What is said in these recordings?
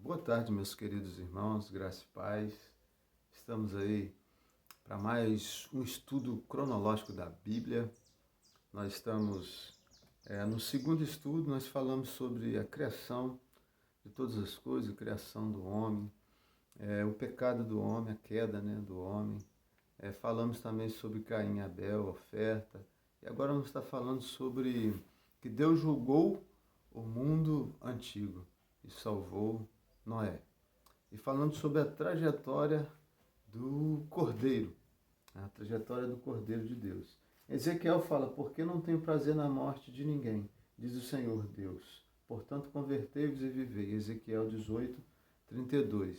Boa tarde, meus queridos irmãos, graça e paz. Estamos aí para mais um estudo cronológico da Bíblia. Nós estamos no segundo estudo, nós falamos sobre a criação de todas as coisas, a criação do homem, o pecado do homem, a queda, né, do homem. Falamos também sobre Caim e Abel, a oferta. E agora vamos estar falando sobre que Deus julgou o mundo antigo e salvou Noé. E falando sobre a trajetória do Cordeiro, a trajetória do Cordeiro de Deus. Ezequiel fala, porque não tenho prazer na morte de ninguém, diz o Senhor Deus. Portanto, convertei-vos e vivei. Ezequiel 18, 32.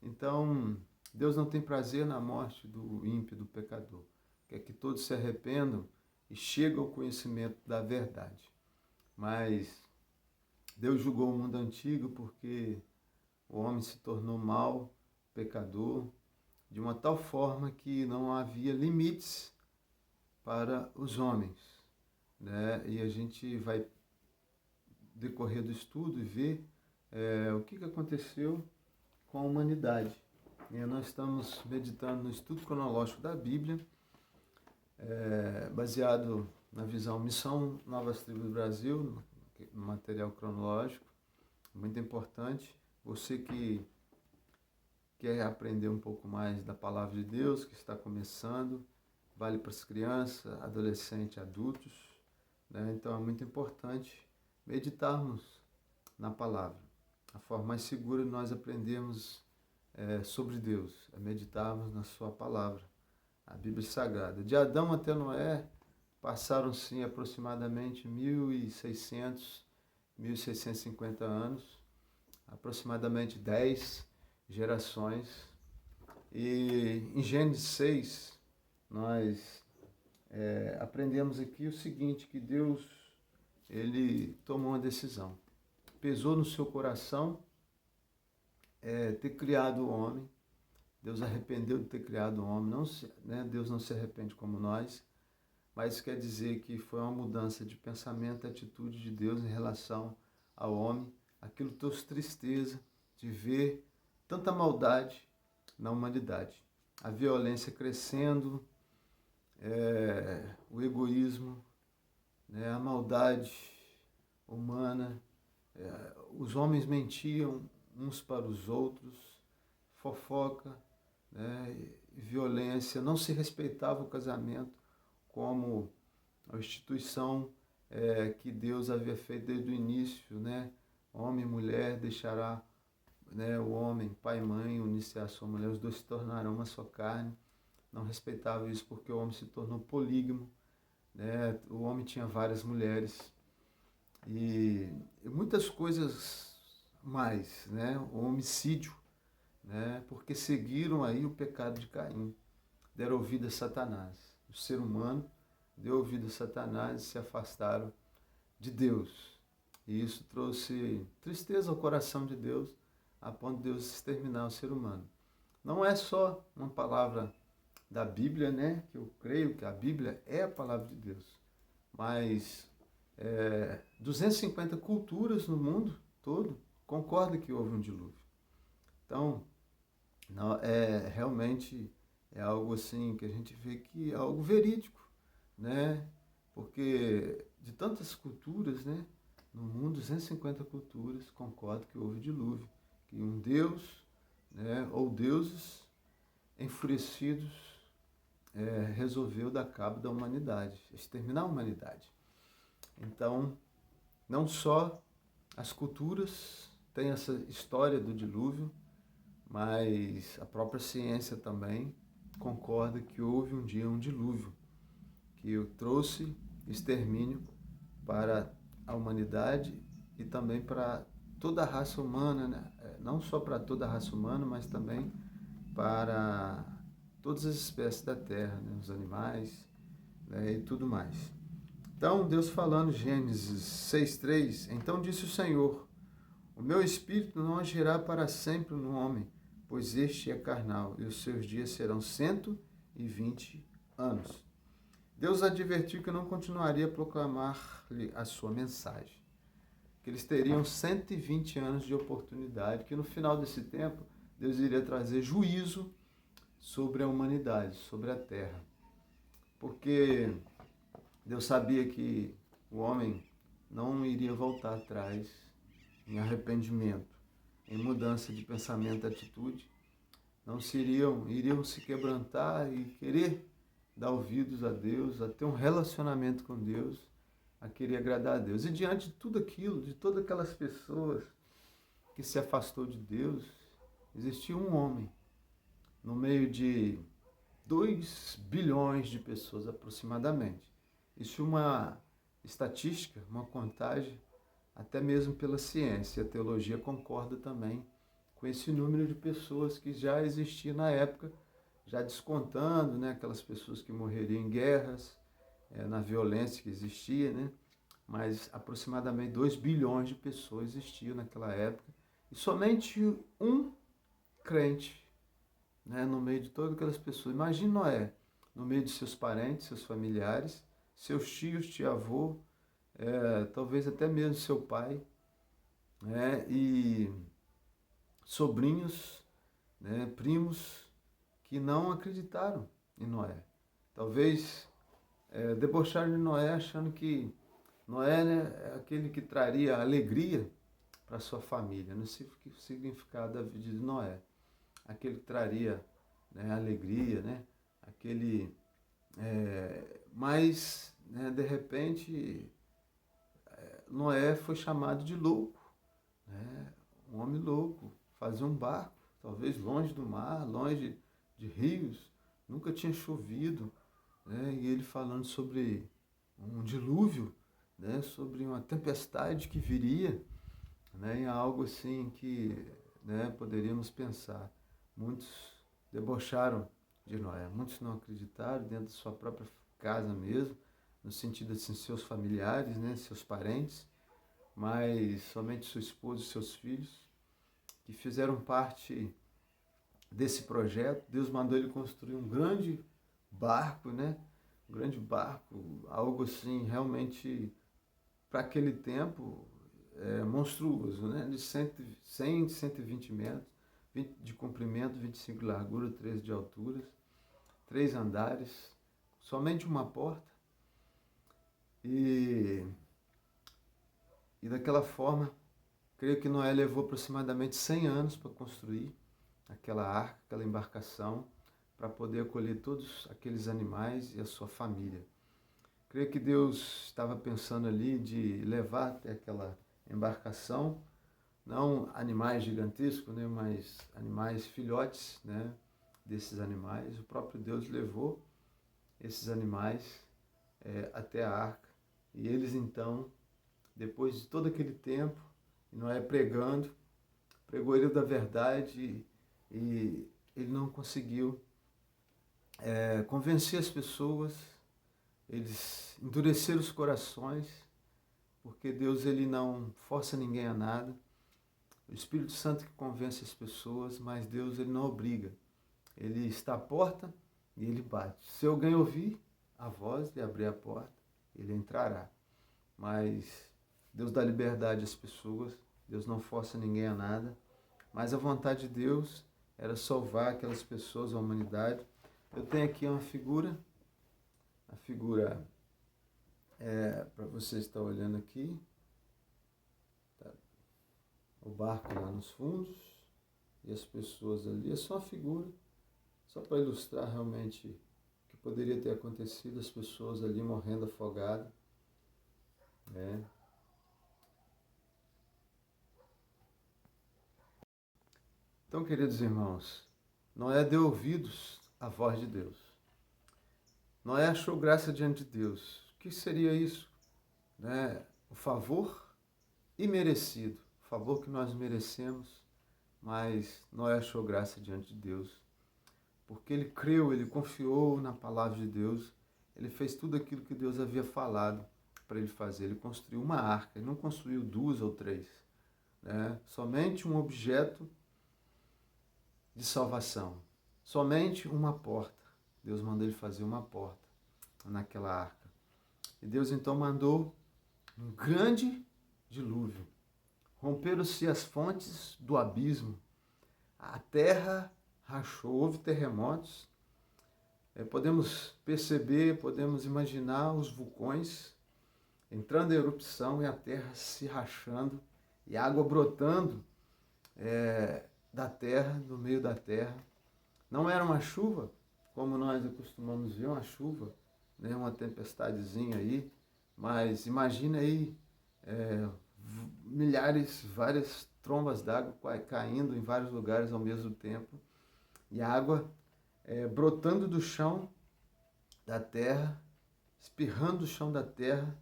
Então, Deus não tem prazer na morte do ímpio, do pecador. Quer que todos se arrependam e cheguem ao conhecimento da verdade. Mas Deus julgou o mundo antigo porque o homem se tornou mau, pecador, de uma tal forma que não havia limites para os homens, né? E a gente vai decorrer do estudo e ver o que aconteceu com a humanidade. E nós estamos meditando no estudo cronológico da Bíblia, baseado na visão Missão Novas Tribos do Brasil, no material cronológico, muito importante. Você que quer aprender um pouco mais da Palavra de Deus, que está começando, vale para as crianças, adolescentes, adultos, né? Então é muito importante meditarmos na Palavra. A forma mais segura de nós aprendermos sobre Deus é meditarmos na Sua Palavra, a Bíblia Sagrada. De Adão até Noé, passaram-se aproximadamente 1.600, 1.650 anos, aproximadamente 10 gerações. E em Gênesis 6, nós aprendemos aqui o seguinte, que Deus, ele tomou uma decisão. Pesou no seu coração ter criado o homem. Deus arrependeu de ter criado o homem. Deus não se arrepende como nós, mas quer dizer que foi uma mudança de pensamento e atitude de Deus em relação ao homem. Aquilo trouxe tristeza de ver tanta maldade na humanidade. A violência crescendo, o egoísmo, né, a maldade humana, os homens mentiam uns para os outros, fofoca, né, violência, não se respeitava o casamento como a instituição que Deus havia feito desde o início, né? Homem e mulher deixará, né, o homem, pai e mãe, unir-se à sua mulher, os dois se tornarão uma só carne. Não respeitava isso porque o homem se tornou polígamo, né? O homem tinha várias mulheres e muitas coisas mais, né? O homicídio, né? Porque seguiram aí o pecado de Caim, deram ouvido a Satanás. O ser humano deu ouvido a Satanás e se afastaram de Deus. E isso trouxe tristeza ao coração de Deus, a ponto de Deus exterminar o ser humano. Não é só uma palavra da Bíblia, né? Que eu creio que a Bíblia é a palavra de Deus. Mas 250 culturas no mundo todo concordam que houve um dilúvio. Então, realmente é algo assim que a gente vê que é algo verídico, né? Porque de tantas culturas, né? No mundo, 250 culturas concordam que houve dilúvio, que um Deus, né, ou deuses enfurecidos resolveu dar cabo da humanidade, exterminar a humanidade. Então, não só as culturas têm essa história do dilúvio, mas a própria ciência também concorda que houve um dia um dilúvio, que trouxe extermínio para a humanidade e também para toda a raça humana, né? Não só para toda a raça humana, mas também para todas as espécies da terra, né? Os animais, né? E tudo mais. Então, Deus falando, Gênesis 6,3, então disse o Senhor, o meu espírito não agirá para sempre no homem, pois este é carnal, e os seus dias serão 120 anos. Deus advertiu que não continuaria a proclamar-lhe a sua mensagem. que eles teriam 120 anos de oportunidade, que no final desse tempo Deus iria trazer juízo sobre a humanidade, sobre a terra. Porque Deus sabia que o homem não iria voltar atrás em arrependimento, em mudança de pensamento e atitude, não iriam se quebrantar e querer dar ouvidos a Deus, a ter um relacionamento com Deus, a querer agradar a Deus. E diante de tudo aquilo, de todas aquelas pessoas que se afastou de Deus, existia um homem no meio de 2 bilhões de pessoas aproximadamente. Isso é uma estatística, uma contagem, até mesmo pela ciência. A teologia concorda também com esse número de pessoas que já existia na época, já descontando, né, aquelas pessoas que morreriam em guerras, na violência que existia, né? Mas aproximadamente 2 bilhões de pessoas existiam naquela época, e somente um crente, né, no meio de todas aquelas pessoas. Imagine Noé, no meio de seus parentes, seus familiares, seus tios, tio-avô, talvez até mesmo seu pai, né, e sobrinhos, né, primos, que não acreditaram em Noé. Talvez debocharam de Noé, achando que Noé, né, é aquele que traria alegria para sua família. Não sei o significado da vida de Noé. Aquele que traria, né, alegria, né? Aquele, mas, né, de repente, Noé foi chamado de louco, né? Um homem louco, fazia um barco, talvez longe do mar, longe de rios, nunca tinha chovido, né? E ele falando sobre um dilúvio, né? Sobre uma tempestade que viria, né? Em algo assim que, né, poderíamos pensar. Muitos debocharam de Noé, muitos não acreditaram dentro de sua própria casa mesmo, no sentido assim, seus familiares, né, seus parentes, mas somente sua esposa e seus filhos, que fizeram parte desse projeto. Deus mandou ele construir um grande barco, né? Um grande barco, algo assim realmente para aquele tempo monstruoso, né? De 100, 120 metros, 20 de comprimento, 25 de largura, 13 de altura, 3 andares, somente uma porta. E daquela forma, creio que Noé levou aproximadamente 100 anos para construir aquela arca, aquela embarcação, para poder acolher todos aqueles animais e a sua família. Creio que Deus estava pensando ali de levar até aquela embarcação, não animais gigantescos, né, mas animais filhotes, né, desses animais. O próprio Deus levou esses animais até a arca. E eles então, depois de todo aquele tempo, Noé pregou ele da verdade, e ele não conseguiu convencer as pessoas. Eles endureceram os corações, porque Deus ele não força ninguém a nada. O Espírito Santo que convence as pessoas, mas Deus ele não obriga. Ele está à porta e ele bate. Se alguém ouvir a voz e abrir a porta, ele entrará. Mas Deus dá liberdade às pessoas, Deus não força ninguém a nada, mas a vontade de Deus era salvar aquelas pessoas, a humanidade. Eu tenho aqui uma figura, a figura para você estar olhando aqui, tá? O barco lá nos fundos e as pessoas ali, é só uma figura, só para ilustrar realmente o que poderia ter acontecido, as pessoas ali morrendo afogadas, né? Então, queridos irmãos, Noé deu ouvidos à voz de Deus. Noé achou graça diante de Deus. O que seria isso? Né? O favor imerecido, o favor que nós merecemos, mas Noé achou graça diante de Deus, porque ele creu, ele confiou na palavra de Deus, ele fez tudo aquilo que Deus havia falado para ele fazer. Ele construiu uma arca, ele não construiu 2 ou 3, né? Somente um objeto de salvação, somente uma porta. Deus mandou ele fazer uma porta naquela arca. E Deus então mandou um grande dilúvio, romperam-se as fontes do abismo, a terra rachou, houve terremotos. Podemos perceber, podemos imaginar os vulcões entrando em erupção e a terra se rachando e a água brotando da terra, no meio da terra. Não era uma chuva, como nós acostumamos ver, uma chuva, né, uma tempestadezinha aí, mas imagina aí milhares, várias trombas d'água caindo em vários lugares ao mesmo tempo e a água brotando do chão da terra, espirrando do chão da terra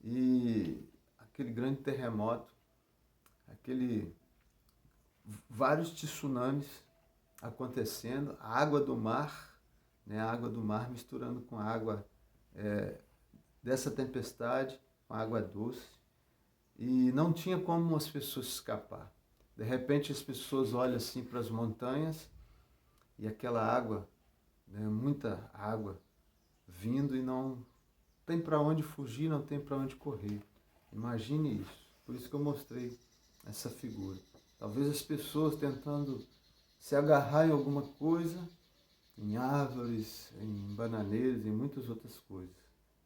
e aquele grande terremoto, vários tsunamis acontecendo, a água do mar, né, a água do mar misturando com a água dessa tempestade, com a água doce, e não tinha como as pessoas escapar. De repente as pessoas olham assim para as montanhas e aquela água, né, muita água vindo e não tem para onde fugir, não tem para onde correr. Imagine isso. Por isso que eu mostrei essa figura. Talvez as pessoas tentando se agarrar em alguma coisa, em árvores, em bananeiros, em muitas outras coisas,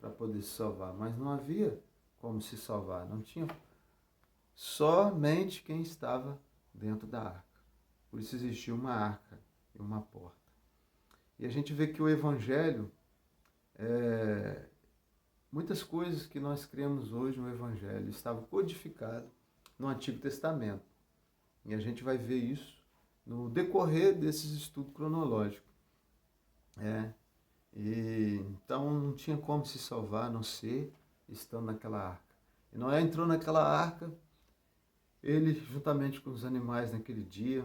para poder se salvar. Mas não havia como se salvar. Não tinha somente quem estava dentro da arca. Por isso existia uma arca e uma porta. E a gente vê que o Evangelho, muitas coisas que nós cremos hoje no Evangelho estavam codificadas no Antigo Testamento. E a gente vai ver isso no decorrer desses estudos cronológicos. Então não tinha como se salvar a não ser estando naquela arca. E Noé entrou naquela arca, ele juntamente com os animais naquele dia,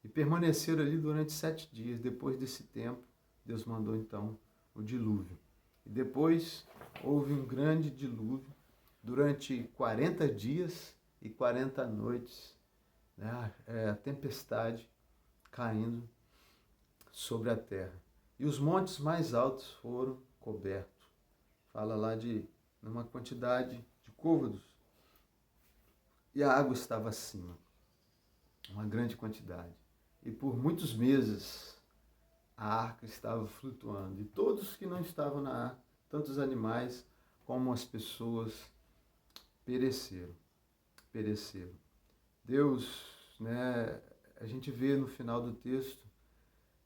e permaneceram ali durante 7 dias. Depois desse tempo, Deus mandou então o dilúvio. E depois houve um grande dilúvio durante 40 dias e 40 noites, né? A tempestade caindo sobre a terra. E os montes mais altos foram cobertos. Fala lá de uma quantidade de côvados. E a água estava acima. Uma grande quantidade. E por muitos meses a arca estava flutuando. E todos que não estavam na arca, tanto os animais como as pessoas, pereceram. Deus, né, a gente vê no final do texto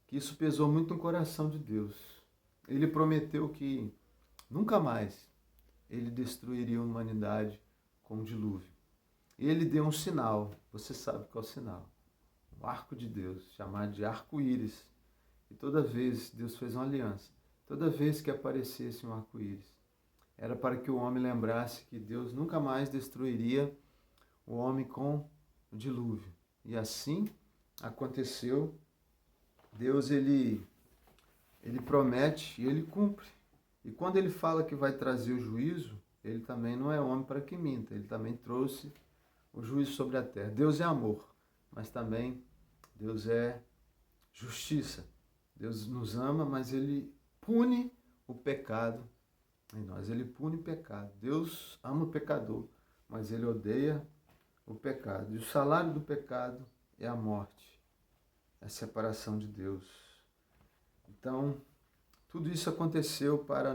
que isso pesou muito no coração de Deus. Ele prometeu que nunca mais ele destruiria a humanidade com o dilúvio. E ele deu um sinal, você sabe qual é o sinal? O arco de Deus, chamado de arco-íris. E toda vez, Deus fez uma aliança, toda vez que aparecesse um arco-íris, era para que o homem lembrasse que Deus nunca mais destruiria o homem com o dilúvio. E assim aconteceu. Deus, ele promete e ele cumpre. E quando ele fala que vai trazer o juízo, ele também não é homem para que minta. Ele também trouxe o juízo sobre a terra. Deus é amor, mas também Deus é justiça. Deus nos ama, mas ele pune o pecado em nós. Ele pune o pecado. Deus ama o pecador, mas ele odeia o pecado. E o salário do pecado é a morte, é a separação de Deus. Então, tudo isso aconteceu para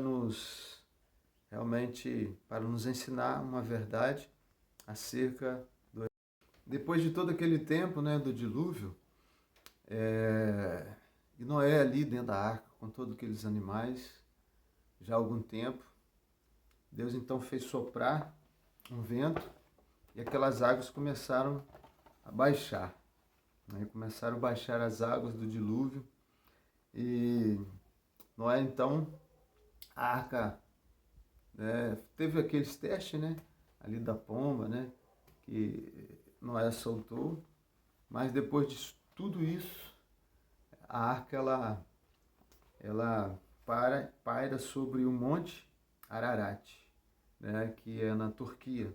para nos ensinar uma verdade acerca do... Depois de todo aquele tempo, né, do dilúvio, e Noé ali dentro da arca, com todos aqueles animais, já há algum tempo, Deus então fez soprar um vento e aquelas águas começaram a baixar. Né? Começaram a baixar as águas do dilúvio e Noé então, a arca, né, teve aqueles testes, né, ali da pomba, né, que Noé soltou, mas depois de tudo isso, a arca ela paira sobre o Monte Ararat, né, que é na Turquia.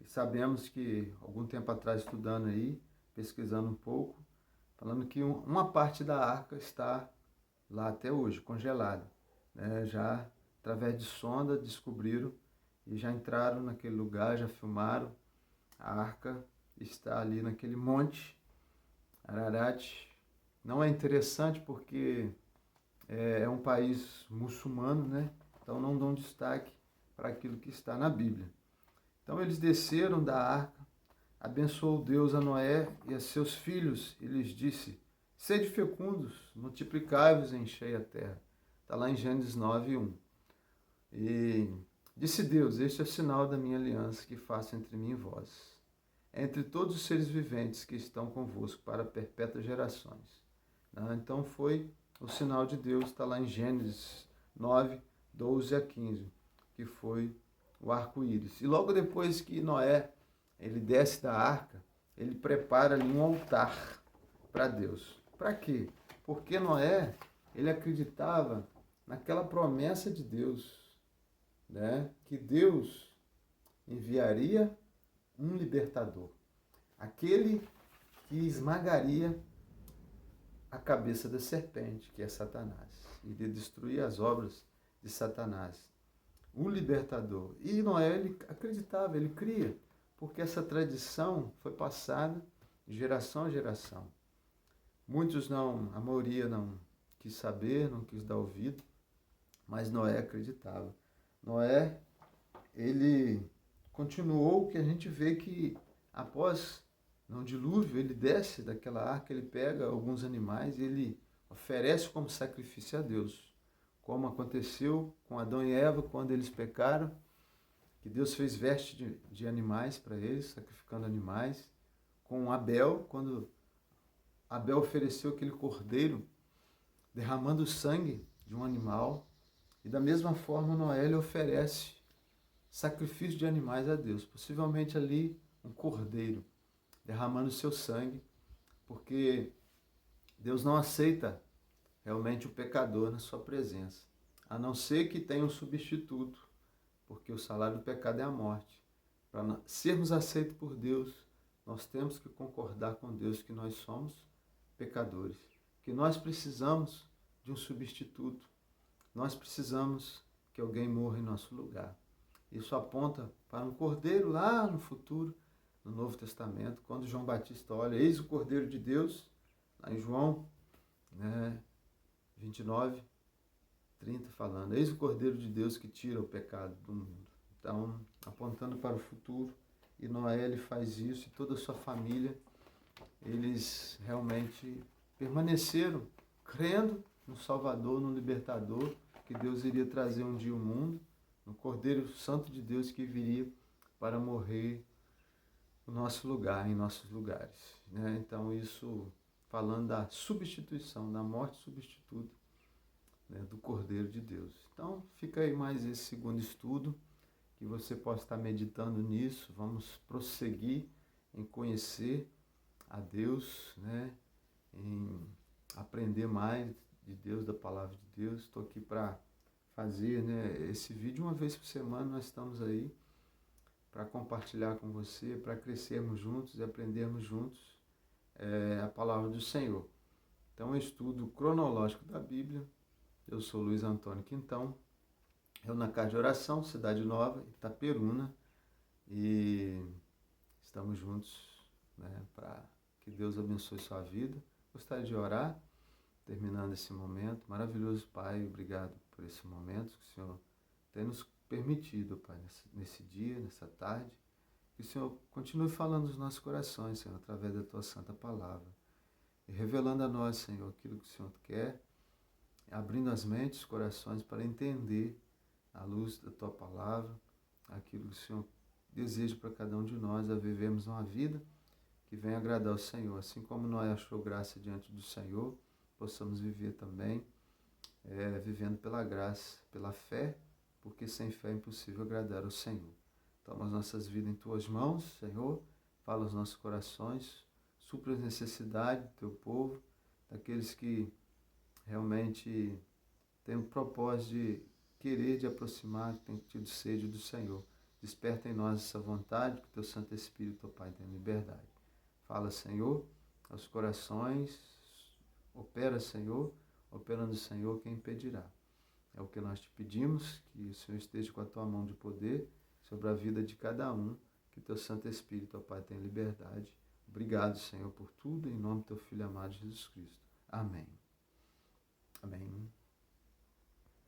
E sabemos que, algum tempo atrás, estudando aí, pesquisando um pouco, falando que uma parte da arca está lá até hoje, congelada. Né? Já, através de sonda, descobriram e já entraram naquele lugar, já filmaram a arca está ali naquele monte, Ararat. Não é interessante porque é um país muçulmano, né? Então não dão destaque para aquilo que está na Bíblia. Então eles desceram da arca, abençoou Deus a Noé e a seus filhos e lhes disse: sede fecundos, multiplicai-vos e enchei a terra. Está lá em Gênesis 9:1. E disse Deus: este é o sinal da minha aliança que faço entre mim e vós, entre todos os seres viventes que estão convosco para perpétuas gerações. Então foi o sinal de Deus, está lá em Gênesis 9:12 a 15, que foi o arco-íris. E logo depois que Noé ele desce da arca, ele prepara ali um altar para Deus. Para quê? Porque Noé, ele acreditava naquela promessa de Deus, né? Que Deus enviaria um libertador, aquele que esmagaria a cabeça da serpente, que é Satanás, iria destruir as obras de Satanás, o libertador. E Noé, ele acreditava, ele cria, porque essa tradição foi passada de geração a geração. Muitos não, a maioria não quis saber, não quis dar ouvido, mas Noé acreditava. Noé, ele continuou, que a gente vê que após no dilúvio, ele desce daquela arca, ele pega alguns animais e ele oferece como sacrifício a Deus, como aconteceu com Adão e Eva quando eles pecaram, que Deus fez veste de animais para eles, sacrificando animais, com Abel, quando Abel ofereceu aquele cordeiro, derramando sangue de um animal, e da mesma forma Noé ele oferece sacrifício de animais a Deus, possivelmente ali um cordeiro, derramando seu sangue, porque Deus não aceita realmente o pecador na sua presença, a não ser que tenha um substituto, porque o salário do pecado é a morte. Para sermos aceitos por Deus, nós temos que concordar com Deus que nós somos pecadores, que nós precisamos de um substituto, nós precisamos que alguém morra em nosso lugar. Isso aponta para um cordeiro lá no futuro, no Novo Testamento, quando João Batista olha, eis o Cordeiro de Deus, lá em João 29:30, falando, eis o Cordeiro de Deus que tira o pecado do mundo. Então, apontando para o futuro, e Noé ele faz isso, e toda a sua família, eles realmente permaneceram crendo no Salvador, no Libertador, que Deus iria trazer um dia ao mundo, no Cordeiro Santo de Deus que viria para morrer no nosso lugar, em nossos lugares. Então, isso falando da substituição, da morte substituta, do Cordeiro de Deus. Então, fica aí mais esse segundo estudo, que você possa estar meditando nisso. Vamos prosseguir em conhecer a Deus, em aprender mais de Deus, da palavra de Deus. Estou aqui para fazer esse vídeo uma vez por semana. Nós estamos aí para compartilhar com você, para crescermos juntos e aprendermos juntos a palavra do Senhor. Então, um estudo cronológico da Bíblia. Eu sou Luiz Antônio Quintão, eu na Casa de Oração, Cidade Nova, Itaperuna, e estamos juntos para que Deus abençoe sua vida. Gostaria de orar, terminando esse momento. Maravilhoso Pai, obrigado por esse momento que o Senhor tem nos permitido, Pai, nesse dia, nessa tarde. Que o Senhor continue falando nos nossos corações, Senhor, através da Tua Santa Palavra. E revelando a nós, Senhor, aquilo que o Senhor quer, abrindo as mentes, os corações para entender à luz da Tua Palavra, aquilo que o Senhor deseja para cada um de nós, a vivermos uma vida que venha agradar ao Senhor. Assim como Noé achou graça diante do Senhor, possamos viver também, vivendo pela graça, pela fé, porque sem fé é impossível agradar ao Senhor. Toma as nossas vidas em Tuas mãos, Senhor, fala aos nossos corações, supra as necessidades do Teu povo, daqueles que realmente têm o propósito de querer, de aproximar, que tem tido sede do Senhor. Desperta em nós essa vontade, que Teu Santo Espírito, ó Pai, tenha liberdade. Fala, Senhor, aos corações, opera, Senhor, operando o Senhor, quem impedirá? É o que nós te pedimos, que o Senhor esteja com a Tua mão de poder sobre a vida de cada um, Que teu Santo Espírito, ó Pai, tenha liberdade. Obrigado, Senhor, por tudo, em nome do teu Filho amado Jesus Cristo. Amém.